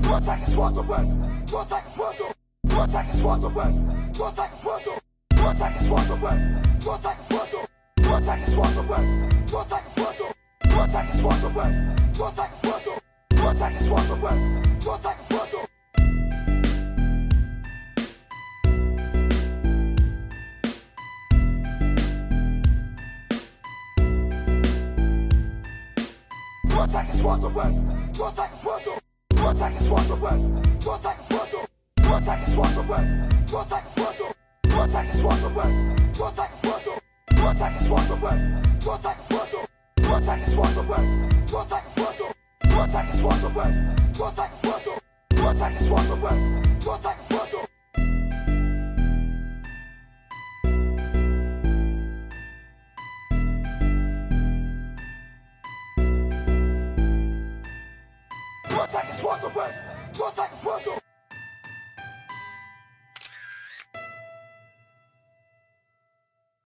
Consegue suando west, consegue suando, consegue suando west, consegue suando, consegue suando west, consegue suando, consegue suando west, consegue suando, consegue suando west, consegue suando, consegue suando west, consegue suando. Consegue suando west, consegue suando, consegue suando west, consegue suando, consegue suando west, consegue suando, consegue suando west, consegue suando, consegue suando west, consegue suando, consegue suando west, consegue suando, consegue suando west, consegue suando, consegue suando west, consegue suando. Consegue suando west, consegue suando,